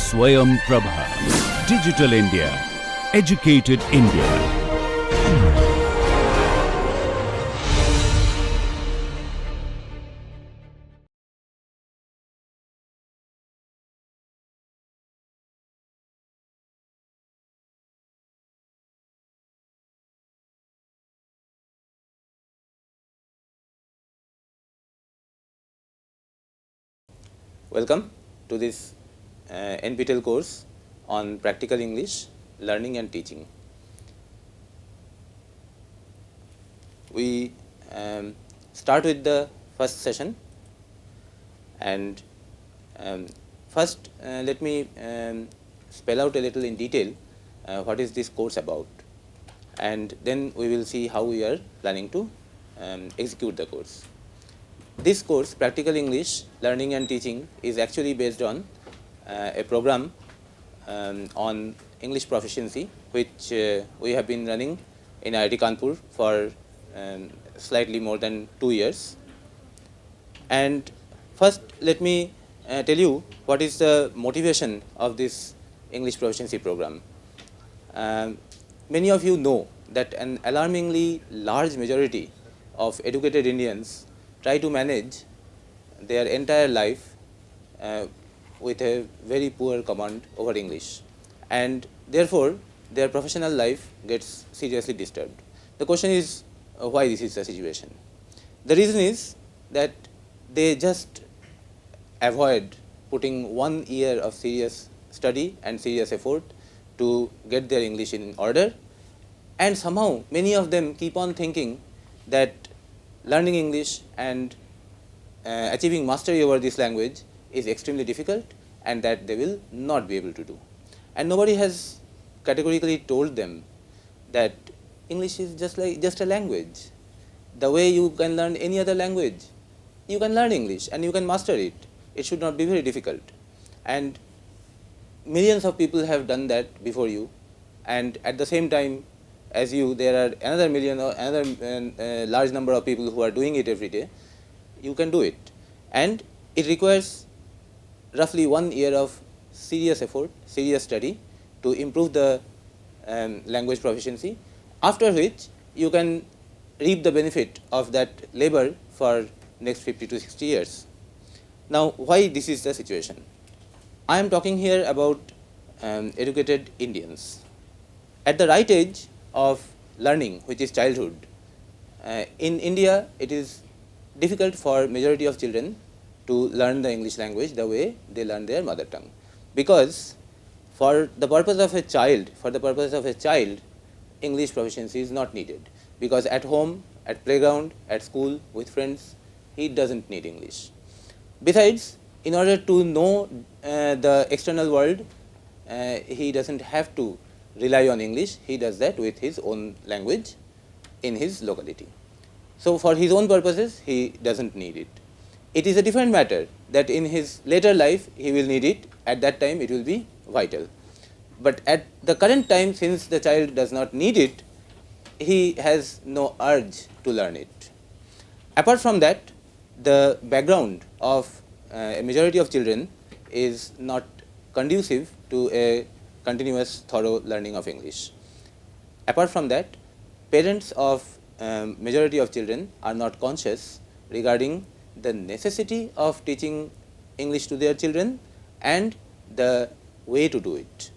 Swayam Prabha. Digital India. Educated India. Welcome to this NPTEL course on Practical English, Learning and Teaching. We start with the first session, and first let me spell out a little in detail what is this course about, and then we will see how we are planning to execute the course. This course, Practical English, Learning and Teaching, is actually based on a program on English proficiency, which we have been running in IIT Kanpur for slightly more than 2 years. And first, let me tell you what is the motivation of this English proficiency program. Many of you know that an alarmingly large majority of educated Indians try to manage their entire life with a very poor command over English, and therefore their professional life gets seriously disturbed. The question is why this is the situation. The reason is that they just avoid putting 1 year of serious study and serious effort to get their English in order, and somehow many of them keep on thinking that learning English and achieving mastery over this language is extremely difficult and that they will not be able to do. And nobody has categorically told them that English is just a language. The way you can learn any other language, you can learn English and you can master it. It should not be very difficult. And millions of people have done that before you, and at the same time as you, there are another million or another large number of people who are doing it every day. You can do it, and it requires roughly 1 year of serious effort, serious study to improve the language proficiency, after which you can reap the benefit of that labor for next 50 to 60 years. Now, why this is the situation? I am talking here about educated Indians. At the right age of learning, which is childhood, in India it is difficult for majority of children to learn the English language the way they learn their mother tongue, because for the purpose of a child, English proficiency is not needed, because at home, at playground, at school, with friends, he doesn't need English. Besides, in order to know the external world, he doesn't have to rely on English. He does that with his own language in his locality. So for his own purposes, he doesn't need it. It is a different matter that in his later life he will need it. At that time it will be vital. But at the current time, since the child does not need it, he has no urge to learn it. Apart from that, the background of a majority of children is not conducive to a continuous, thorough learning of English. Apart from that, parents of majority of children are not conscious regarding the necessity of teaching English to their children and the way to do it.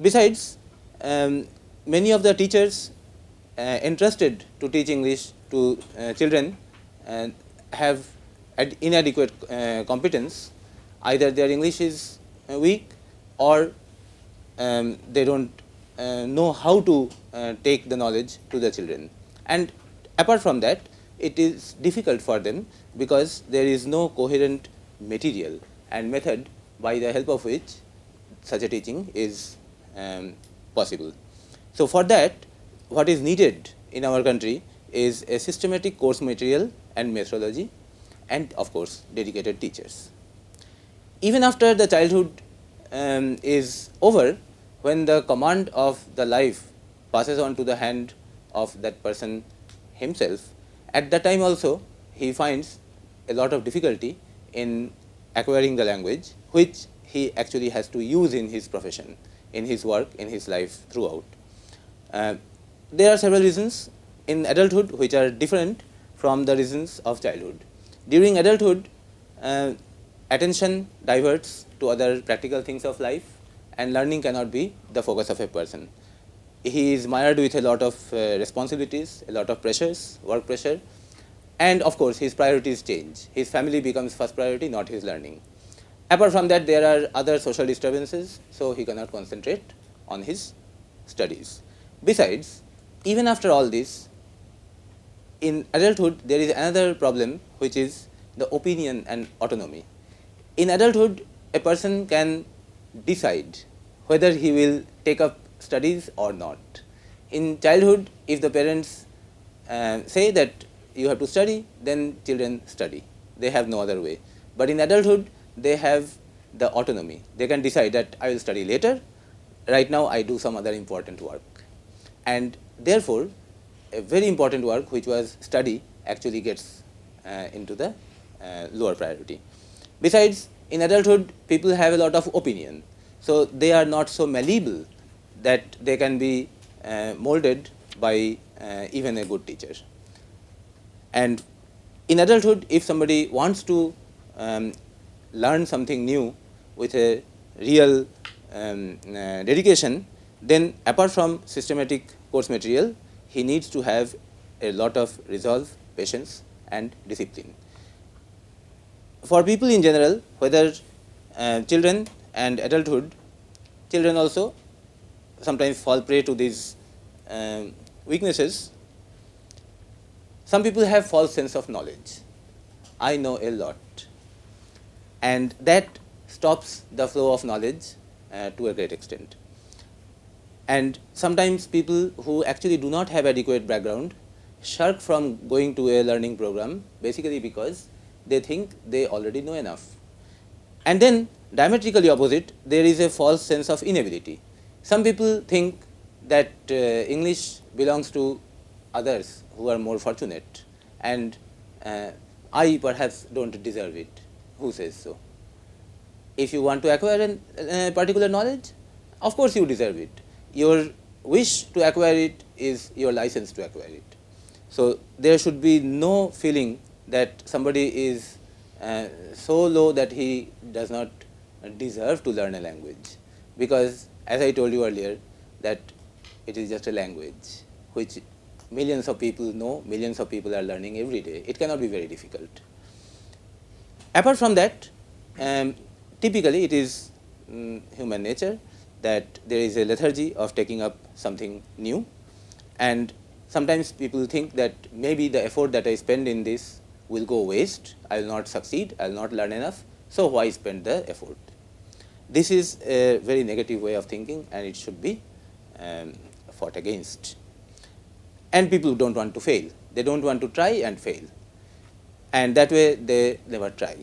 Besides, many of the teachers entrusted to teach English to children have inadequate competence. Either their English is weak, or they don't know how to take the knowledge to the children. And apart from that, it is difficult for them because there is no coherent material and method by the help of which such a teaching is possible. So for that, what is needed in our country is a systematic course material and methodology, and of course dedicated teachers. Even after the childhood is over, when the command of the life passes on to the hand of that person himself, at that time also he finds a lot of difficulty in acquiring the language, which he actually has to use in his profession, in his work, in his life throughout. There are several reasons in adulthood which are different from the reasons of childhood. During adulthood, attention diverts to other practical things of life, and learning cannot be the focus of a person. He is mired with a lot of responsibilities, a lot of pressures, work pressure, and of course his priorities change. His family becomes first priority, not his learning. Apart from that, there are other social disturbances, so he cannot concentrate on his studies. Besides, even after all this, in adulthood there is another problem, which is the opinion and autonomy. In adulthood, a person can decide whether he will take up studies or not. In childhood, if the parents say that you have to study, then children study. They have no other way. But in adulthood, they have the autonomy. They can decide that I will study later. Right now, I do some other important work. And therefore, a very important work, which was study, actually gets into the lower priority. Besides, in adulthood, people have a lot of opinion. So they are not so malleable that they can be molded by even a good teacher. And in adulthood, if somebody wants to learn something new with a real dedication, then apart from systematic course material, he needs to have a lot of resolve, patience, and discipline. For people in general, whether children and adulthood, children also sometimes fall prey to these weaknesses. Some people have false sense of knowledge. I know a lot. And that stops the flow of knowledge to a great extent. And sometimes people who actually do not have adequate background shirk from going to a learning program, basically because they think they already know enough. And then, diametrically opposite, there is a false sense of inability. Some people think that English belongs to others who are more fortunate, and I perhaps don't deserve it. Who says so? If you want to acquire a particular knowledge, of course you deserve it. Your wish to acquire it is your license to acquire it. So there should be no feeling that somebody is so low that he does not deserve to learn a language, because as I told you earlier, that it is just a language which millions of people know, millions of people are learning every day. It cannot be very difficult. Apart from that, typically it is human nature that there is a lethargy of taking up something new, and sometimes people think that maybe the effort that I spend in this will go waste, I will not succeed, I will not learn enough, so why spend the effort? This is a very negative way of thinking, and it should be fought against. And people don't want to fail. They don't want to try and fail. And that way they never try.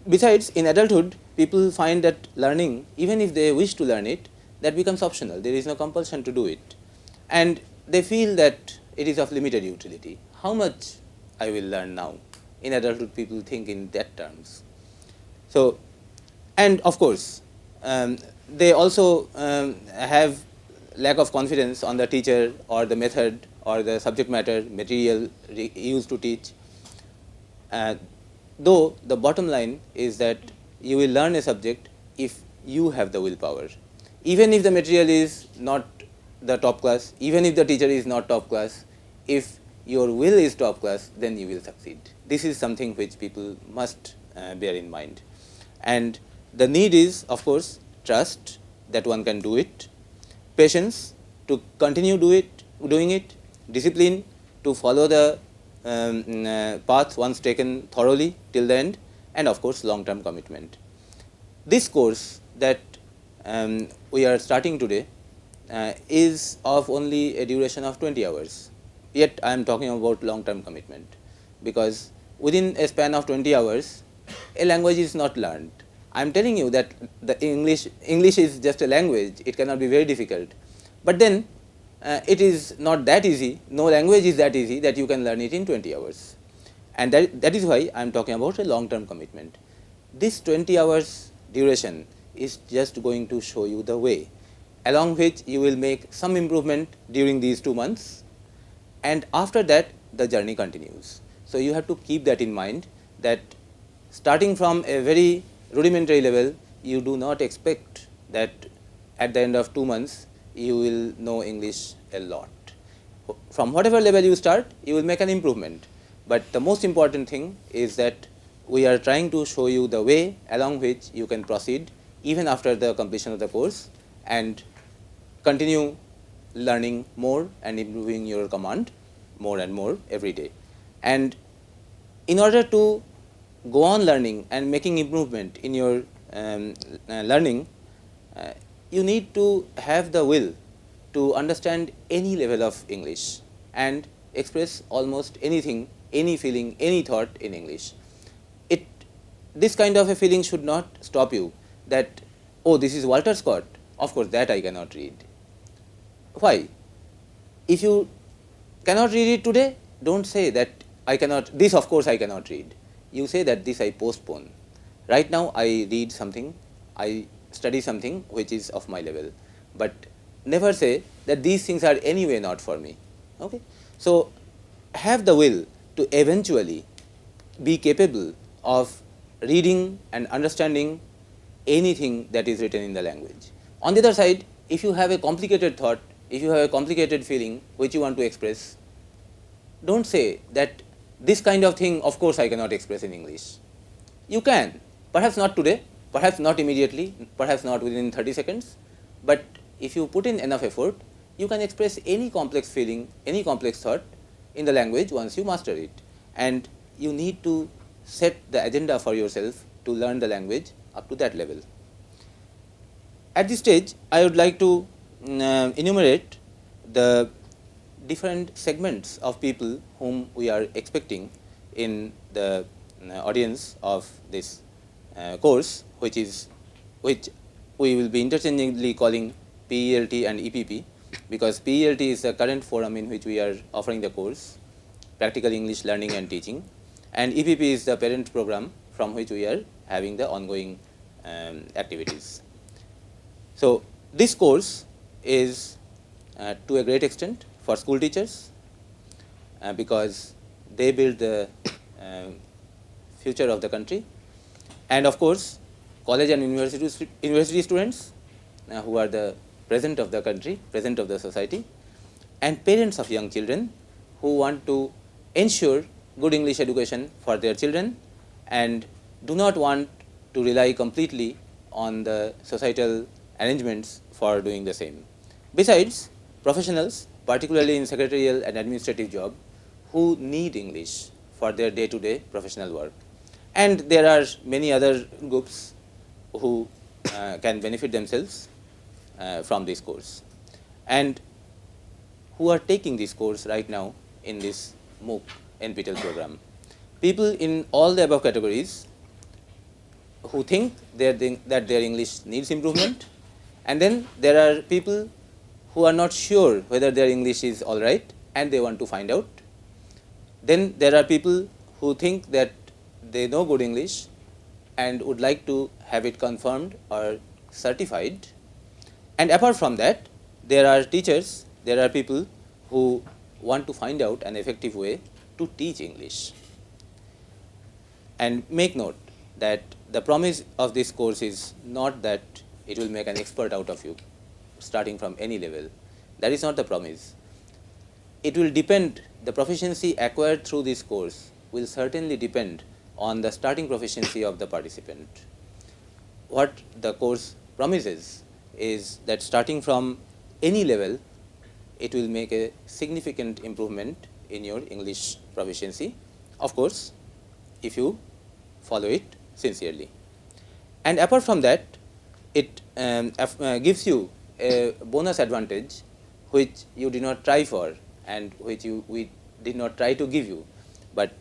Besides, in adulthood, people find that learning, even if they wish to learn it, that becomes optional. There is no compulsion to do it. And they feel that it is of limited utility. How much I will learn now? In adulthood, people think in that terms. So, and of course, they also have lack of confidence on the teacher or the method or the subject matter material used to teach. Though the bottom line is that you will learn a subject if you have the willpower. Even if the material is not the top class, even if the teacher is not top class, if your will is top class, then you will succeed. This is something which people must bear in mind. And the need is, of course, trust that one can do it, patience to continue doing it, discipline to follow the path once taken thoroughly till the end, and of course long-term commitment. This course that we are starting today is of only a duration of 20 hours. Yet I am talking about long-term commitment, because within a span of 20 hours, a language is not learned. I am telling you that the English is just a language. It cannot be very difficult. But then it is not that easy. No language is that easy that you can learn it in 20 hours. And that is why I am talking about a long-term commitment. this 20 hours duration is just going to show you the way, along which you will make some improvement during these 2 months, and after that the journey continues. So you have to keep that in mind, that starting from a very rudimentary level, you do not expect that at the end of 2 months you will know English a lot. From whatever level you start, you will make an improvement. But the most important thing is that we are trying to show you the way along which you can proceed even after the completion of the course and continue learning more and improving your command more and more every day. And in order to go on learning and making improvement in your learning, you need to have the will to understand any level of English and express almost anything, any feeling, any thought in English. This kind of a feeling should not stop you that, oh, this is Walter Scott, of course that I cannot read. Why? If you cannot read it today, don't say that I cannot, this of course I cannot read. You say that this I postpone. Right now I read something, I study something which is of my level, but never say that these things are anyway not for me. Okay? So have the will to eventually be capable of reading and understanding anything that is written in the language. On the other side, if you have a complicated thought, if you have a complicated feeling which you want to express, don't say that this kind of thing of course I cannot express in English. You can, perhaps not today, perhaps not immediately, perhaps not within 30 seconds, but if you put in enough effort, you can express any complex feeling, any complex thought in the language once you master it. And you need to set the agenda for yourself to learn the language up to that level. At this stage, I would like to enumerate the different segments of people whom we are expecting in the audience of this course, which we will be interchangeably calling PELT and EPP, because PELT is the current forum in which we are offering the course, Practical English Learning and Teaching, and EPP is the parent program from which we are having the ongoing activities. So this course is to a great extent for school teachers because they build the future of the country, and of course college and university students who are the present of the country, present of the society, and parents of young children who want to ensure good English education for their children and do not want to rely completely on the societal arrangements for doing the same. Besides, professionals, particularly in secretarial and administrative job, who need English for their day-to-day professional work. And there are many other groups who can benefit themselves from this course and who are taking this course right now in this MOOC NPTEL program. People in all the above categories who think that their English needs improvement, and then there are people who are not sure whether their English is all right and they want to find out. Then there are people who think that they know good English and would like to have it confirmed or certified. And apart from that, there are teachers, there are people who want to find out an effective way to teach English. And make note that the promise of this course is not that it will make an expert out of you starting from any level. That is not the promise. It will depend, the proficiency acquired through this course will certainly depend on the starting proficiency of the participant. What the course promises is that starting from any level, it will make a significant improvement in your English proficiency, of course, if you follow it sincerely. And apart from that, it gives you a bonus advantage which you did not try for and which we did not try to give you.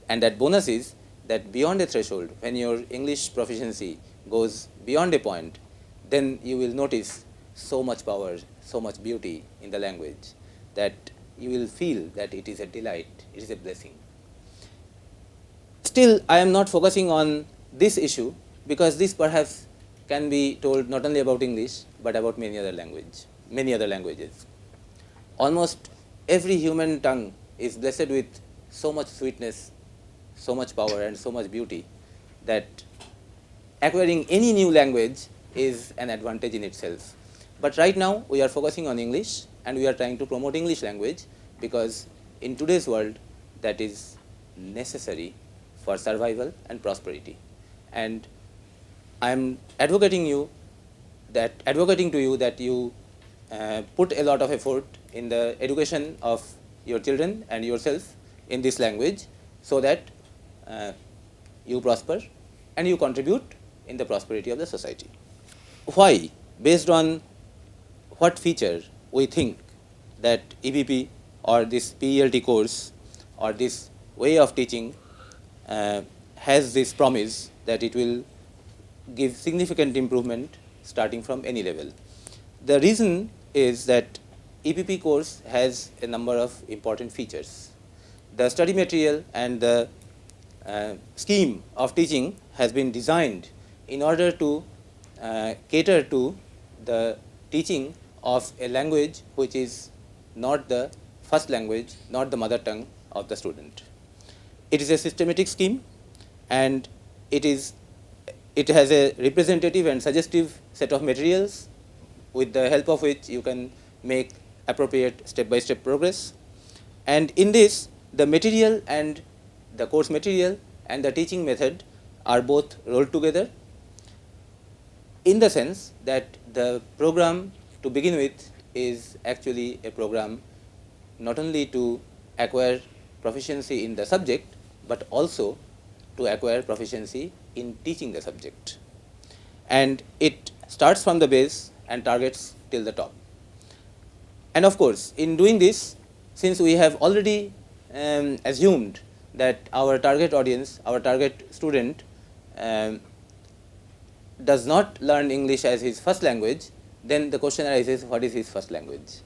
And that bonus is that beyond a threshold, when your English proficiency goes beyond a point, then you will notice so much power, so much beauty in the language that you will feel that it is a delight, it is a blessing. Still, I am not focusing on this issue because this perhaps can be told not only about English but about many other languages. Almost every human tongue is blessed with so much sweetness, so much power, and so much beauty that acquiring any new language is an advantage in itself. But right now we are focusing on English, and we are trying to promote English language because in today's world that is necessary for survival and prosperity. And I am advocating to you that you put a lot of effort in the education of your children and yourself in this language, so that you prosper and you contribute in the prosperity of the society. Why? Based on what feature we think that EPP or this PELT course or this way of teaching has this promise that it will give significant improvement starting from any level. The reason is that EPP course has a number of important features. The study material and the scheme of teaching has been designed in order to cater to the teaching of a language which is not the first language, not the mother tongue of the student. It is a systematic scheme, and it has a representative and suggestive set of materials with the help of which you can make appropriate step-by-step progress. And in this, the material and the course material and the teaching method are both rolled together, in the sense that the program to begin with is actually a program not only to acquire proficiency in the subject but also to acquire proficiency in teaching the subject. And it starts from the base and targets till the top. And of course, in doing this, since we have already assumed that our target audience, our target student does not learn English as his first language, then the question arises, what is his first language?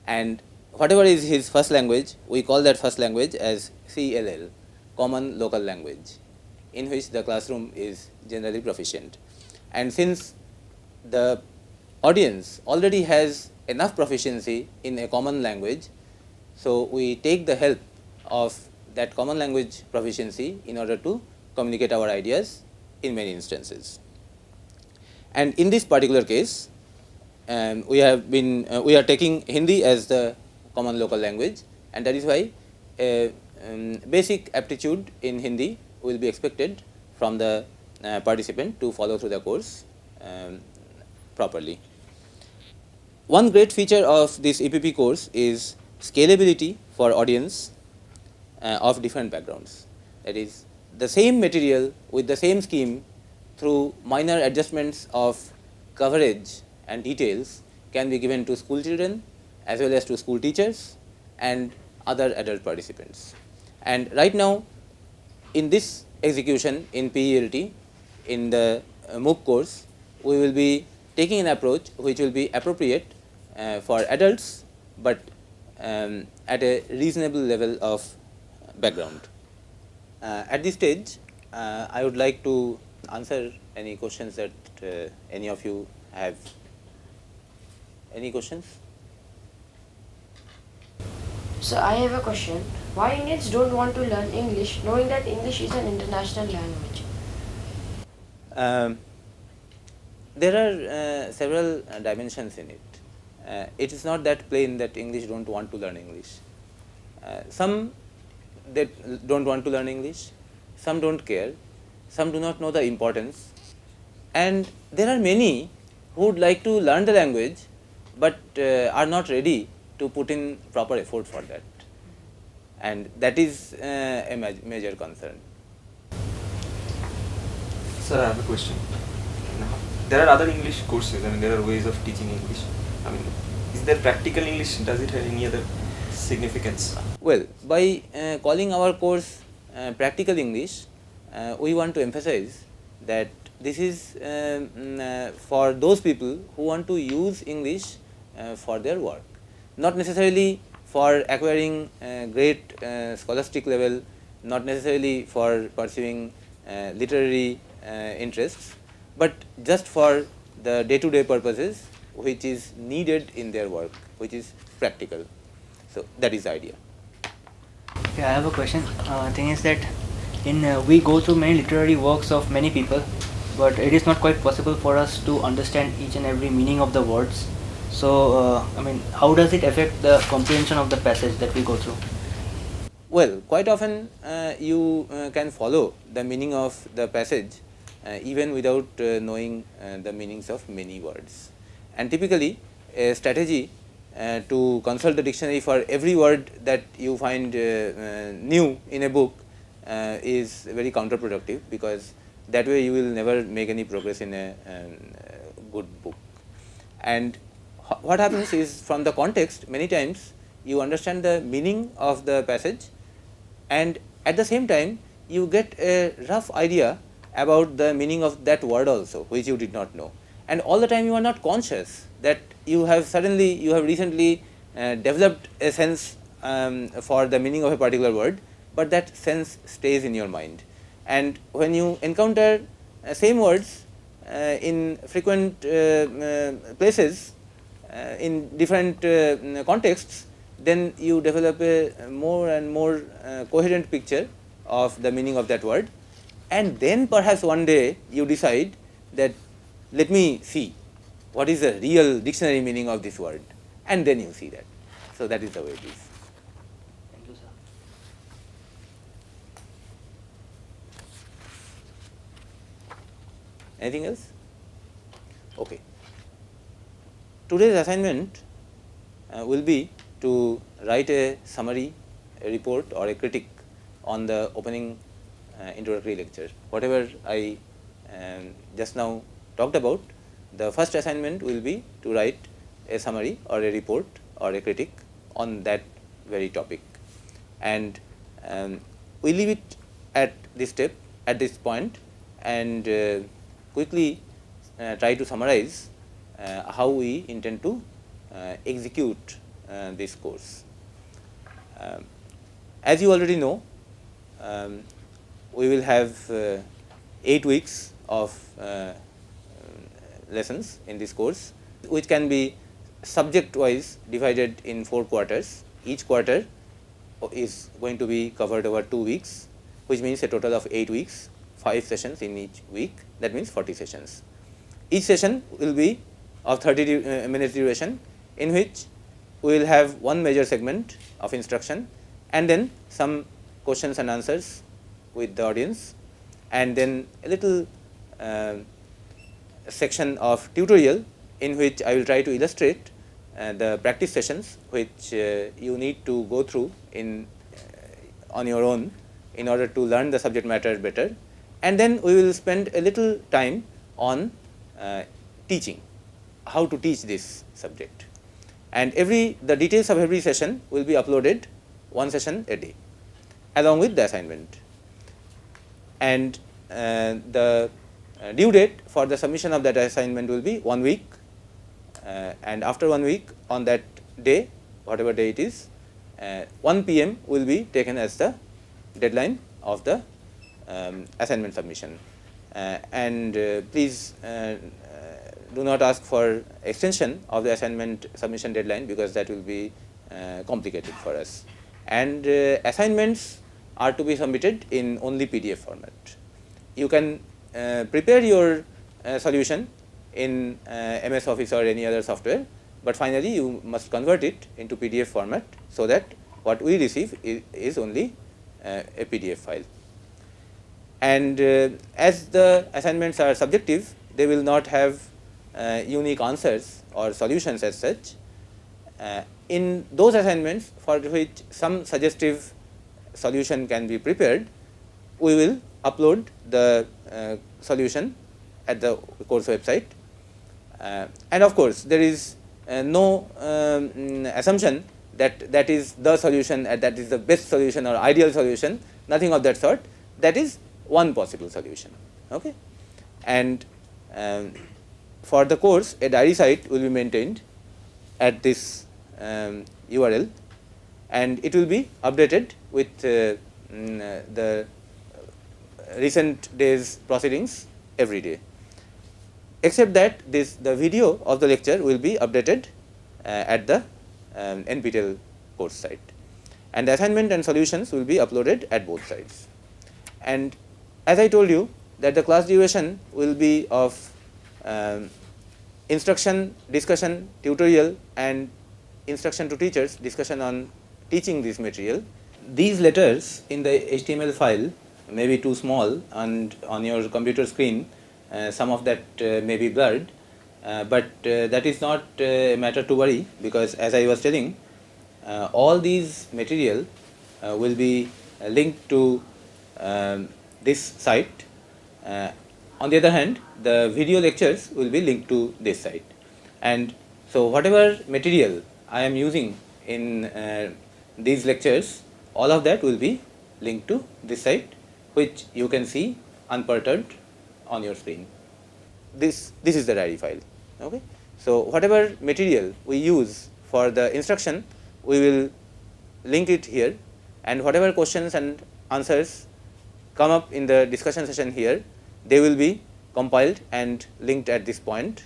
And whatever is his first language, we call that first language as CLL, Common Local Language, in which the classroom is generally proficient. And since the audience already has enough proficiency in a common language, so we take the help of that common language proficiency in order to communicate our ideas in many instances. And in this particular case, we are taking Hindi as the common local language, and that is why basic aptitude in Hindi will be expected from the participant to follow through the course properly. One great feature of this EPP course is scalability for audience of different backgrounds. That is, the same material with the same scheme, through minor adjustments of coverage and details, can be given to school children as well as to school teachers and other adult participants. And right now, in this execution in PELT, in the MOOC course, we will be taking an approach which will be appropriate for adults, but at a reasonable level of background. At this stage, I would like to answer any questions that any of you have. Any questions? So I have a question. Why Indians don't want to learn English, knowing that English is an international language? There are several dimensions in it. It is not that plain that English don't want to learn English. Some that don't want to learn English, some don't care, some do not know the importance, and there are many who would like to learn the language but are not ready to put in proper effort for that, and that is a major concern. Sir, I have a question. There are other English courses, there are ways of teaching English. Is there practical English? Does it have any other significance? Well, by calling our course practical English, we want to emphasize that this is for those people who want to use English for their work, not necessarily for acquiring great scholastic level, not necessarily for pursuing literary interests, but just for the day-to-day purposes which is needed in their work, which is practical. So that is the idea. Okay, I have a question. Thing is that we go through many literary works of many people, but it is not quite possible for us to understand each and every meaning of the words. So, how does it affect the comprehension of the passage that we go through? Well, quite often you can follow the meaning of the passage even without knowing the meanings of many words. And typically, a strategy to consult the dictionary for every word that you find new in a book is very counterproductive, because that way you will never make any progress in a good book. And what happens is, from the context, many times you understand the meaning of the passage, and at the same time you get a rough idea about the meaning of that word also, which you did not know. And all the time you are not conscious that you have recently developed a sense for the meaning of a particular word, but that sense stays in your mind. And when you encounter same words in frequent places, in different contexts, then you develop a more and more coherent picture of the meaning of that word, and then perhaps one day you decide that let me see what is the real dictionary meaning of this word, and then you see that. So that is the way it is. Thank you, sir. Anything else? Okay. Today's assignment will be to write a summary, a report or a critique on the opening introductory lecture. Whatever I just now talked about, the first assignment will be to write a summary or a report or a critique on that very topic. And we leave it at this step, at this point, and quickly try to summarize how we intend to execute this course. As you already know, we will have 8 weeks of lessons in this course, which can be subject wise divided in 4 quarters. Each quarter is going to be covered over 2 weeks, which means a total of 8 weeks, 5 sessions in each week. That means 40 sessions. Each session will be of 30 minutes duration, in which we will have one major segment of instruction, and then some questions and answers with the audience, and then a little section of tutorial in which I will try to illustrate the practice sessions which you need to go through on your own in order to learn the subject matter better. And then we will spend a little time on teaching, how to teach this subject. And the details of every session will be uploaded, one session a day, along with the assignment. And the due date for the submission of that assignment will be 1 week, and after 1 week, on that day, whatever day it is, 1 p.m. will be taken as the deadline of the assignment submission. And please do not ask for extension of the assignment submission deadline, because that will be complicated for us. And assignments are to be submitted in only PDF format. You can prepare your solution in MS Office or any other software, but finally you must convert it into PDF format, so that what we receive is only a PDF file. And as the assignments are subjective, they will not have unique answers or solutions as such. In those assignments for which some suggestive solution can be prepared, we will upload the solution at the course website. And of course, there is no assumption that is the solution, that is the best solution or ideal solution, nothing of that sort. That is one possible solution. Okay? And for the course, a diary site will be maintained at this URL, and it will be updated with the recent days proceedings every day, except that the video of the lecture will be updated at the NPTEL course site, and the assignment and solutions will be uploaded at both sites. And as I told you that the class duration will be of instruction, discussion, tutorial, and instruction to teachers, discussion on teaching this material. These letters in the HTML file may be too small, and on your computer screen some of that may be blurred, but that is not a matter to worry, because as I was telling, all these material will be linked to this site. On the other hand, the video lectures will be linked to this site, and so whatever material I am using in these lectures, all of that will be linked to this site, which you can see unperturbed on your screen. This is the diary file. Okay? So whatever material we use for the instruction, we will link it here, and whatever questions and answers come up in the discussion session here, they will be compiled and linked at this point,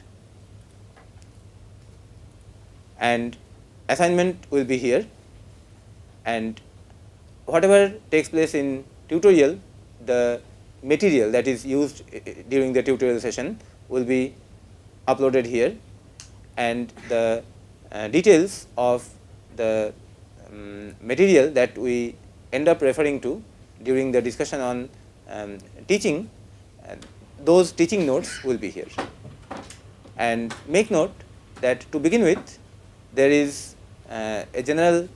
and assignment will be here, and whatever takes place in tutorial, the material that is used during the tutorial session will be uploaded here, and the details of the material that we end up referring to during the discussion on teaching, those teaching notes will be here. And make note that to begin with, there is a general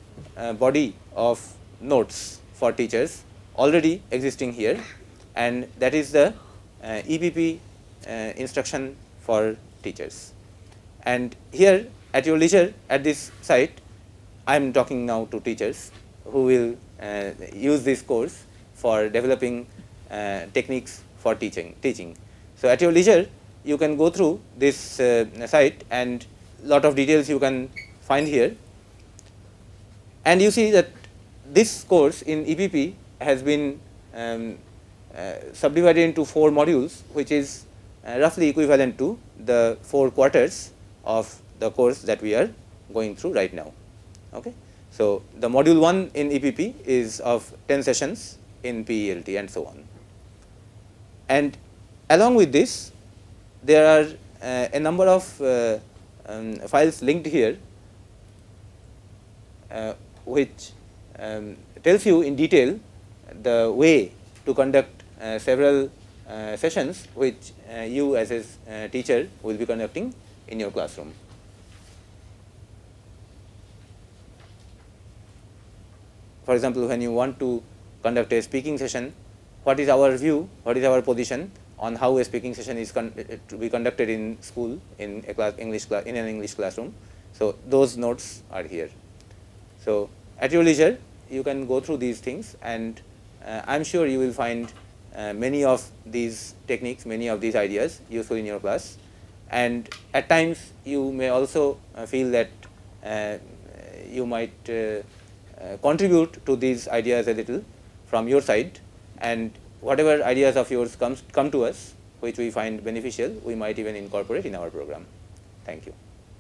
body of notes for teachers already existing here, and that is the EPP instruction for teachers. And here at your leisure at this site, I am talking now to teachers who will use this course for developing techniques for teaching. So at your leisure, you can go through this site, and lot of details you can find here, and you see that this course in EPP has been subdivided into 4 modules, which is roughly equivalent to the 4 quarters of the course that we are going through right now. Okay? So the module 1 in EPP is of 10 sessions in PELT and so on. And along with this, there are a number of files linked here, which tells you in detail the way to conduct several sessions which you as a teacher will be conducting in your classroom. For example, when you want to conduct a speaking session, what is our view, what is our position on how a speaking session is to be conducted in school, in an English classroom. So those notes are here. So at your leisure, you can go through these things, and I am sure you will find many of these techniques, many of these ideas useful in your class. And at times you may also feel that you might contribute to these ideas a little from your side, and whatever ideas of yours come to us which we find beneficial, we might even incorporate in our program. Thank you.